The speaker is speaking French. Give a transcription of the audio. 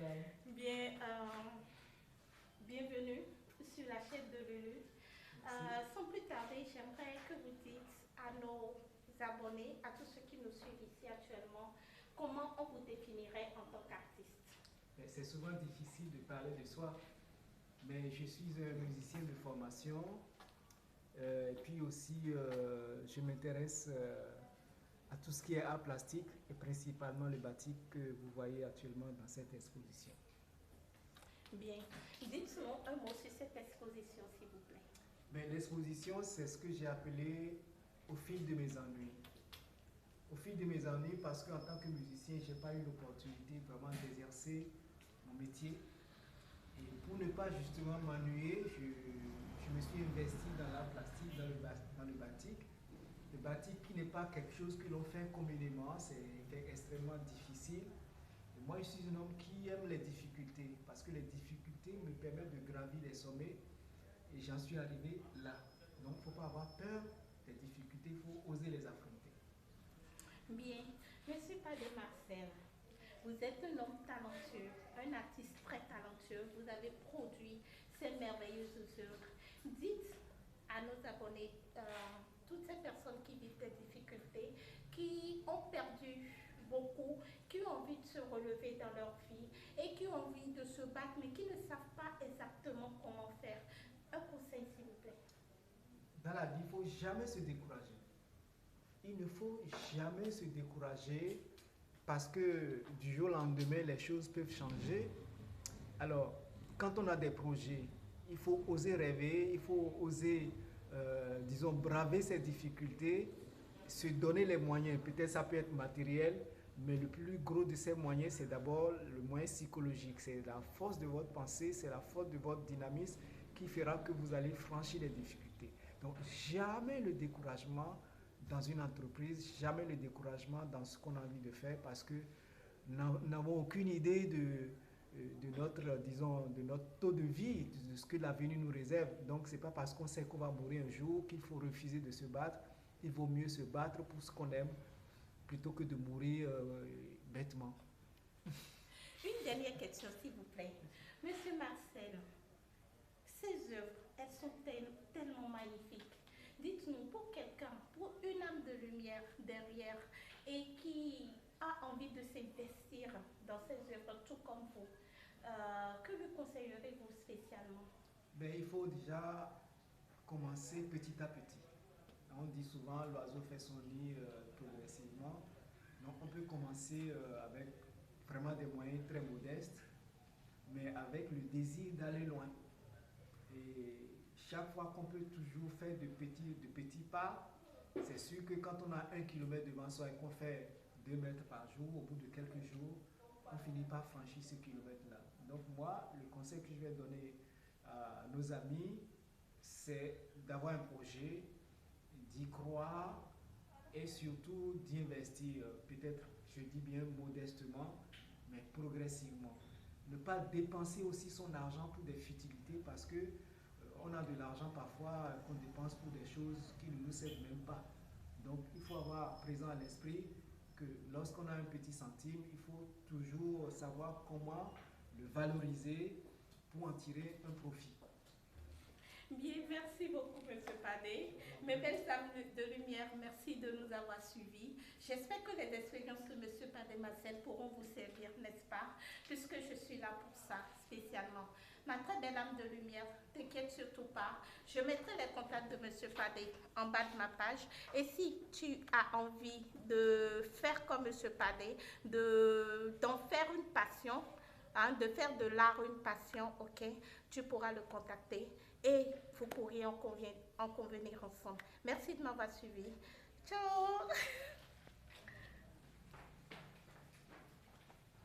Madame. Bien, bienvenue sur la chaîne de Lulu. Sans plus tarder, j'aimerais que vous dites à nos abonnés, à tous ceux qui nous suivent ici actuellement, comment on vous définirait en tant qu'artiste. C'est souvent difficile de parler de soi, mais je suis un musicien de formation, et puis aussi je m'intéresse à tout ce qui est art plastique et principalement le batik que vous voyez actuellement dans cette exposition. Bien, dites-nous un mot sur cette exposition, s'il vous plaît. L'exposition, c'est ce que j'ai appelé au fil de mes ennuis. Au fil de mes ennuis, parce qu'en tant que musicien, je n'ai pas eu l'opportunité vraiment d'exercer mon métier. Et pour ne pas justement m'ennuyer, je me suis investi dans l'art plastique, dans le batik. Le batik qui n'est pas quelque chose que l'on fait communément, c'est extrêmement difficile. Et moi, je suis un homme qui aime les difficultés, parce que les difficultés me permettent de gravir les sommets. Et j'en suis arrivé là. Donc, il ne faut pas avoir peur des difficultés, il faut oser les affronter. Bien, Monsieur Padé Marcel, vous êtes un homme talentueux, un artiste très talentueux. Vous avez produit ces merveilleuses œuvres. Dites à nos abonnés, toutes ces personnes qui vivent des difficultés, qui ont perdu beaucoup, qui ont envie de se relever dans leur vie et qui ont envie de se battre, mais qui ne savent pas exactement comment faire. Un conseil, s'il vous plaît. Dans la vie, il ne faut jamais se décourager. Il ne faut jamais se décourager parce que du jour au lendemain, les choses peuvent changer. Alors, quand on a des projets, il faut oser rêver, il faut oser, disons, braver ces difficultés, se donner les moyens. Peut-être ça peut être matériel, mais le plus gros de ces moyens, c'est d'abord le moyen psychologique. C'est la force de votre pensée, c'est la force de votre dynamisme qui fera que vous allez franchir les difficultés. Donc, jamais le découragement dans une entreprise, jamais le découragement dans ce qu'on a envie de faire parce que nous n'avons aucune idée de notre, disons, de notre taux de vie, de ce que l'avenir nous réserve. Donc, ce n'est pas parce qu'on sait qu'on va mourir un jour qu'il faut refuser de se battre. Il vaut mieux se battre pour ce qu'on aime plutôt que de mourir bêtement. Une dernière question, s'il vous plaît. Monsieur Marcel, ces œuvres, elles sont tellement magnifiques. Dites-nous, pour quelqu'un, pour une âme de lumière derrière et qui a envie de s'investir dans ces œuvres, tout comme vous, que lui conseillerez-vous spécialement? Il faut déjà commencer petit à petit. On dit souvent l'oiseau fait son nid progressivement. Donc on peut commencer avec vraiment des moyens très modestes, mais avec le désir d'aller loin. Et chaque fois qu'on peut toujours faire de petits pas, c'est sûr que quand on a 1 kilomètre devant soi et qu'on fait 2 mètres par jour, au bout de quelques jours, on finit par franchir ce kilomètre-là. Donc moi, le conseil que je vais donner à nos amis, c'est d'avoir un projet, d'y croire et surtout d'y investir, peut-être, je dis bien modestement, mais progressivement. Ne pas dépenser aussi son argent pour des futilités parce que on a de l'argent parfois qu'on dépense pour des choses qui ne nous servent même pas. Donc il faut avoir présent à l'esprit que lorsqu'on a un petit centime, il faut toujours savoir comment le valoriser pour en tirer un profit. Bien, merci beaucoup, Monsieur Padé. Mes belles âmes de lumière, merci de nous avoir suivis. J'espère que les expériences de Monsieur Padé Marcel pourront vous servir, n'est-ce pas? Puisque je suis là pour ça, spécialement. Ma très belle âme de lumière, t'inquiète surtout pas. Je mettrai les contacts de Monsieur Padé en bas de ma page. Et si tu as envie de faire comme Monsieur Padé, d'en faire une passion, hein, de faire de l'art une passion, ok, tu pourras le contacter et vous pourriez en convenir ensemble. Merci de m'avoir suivi. Ciao!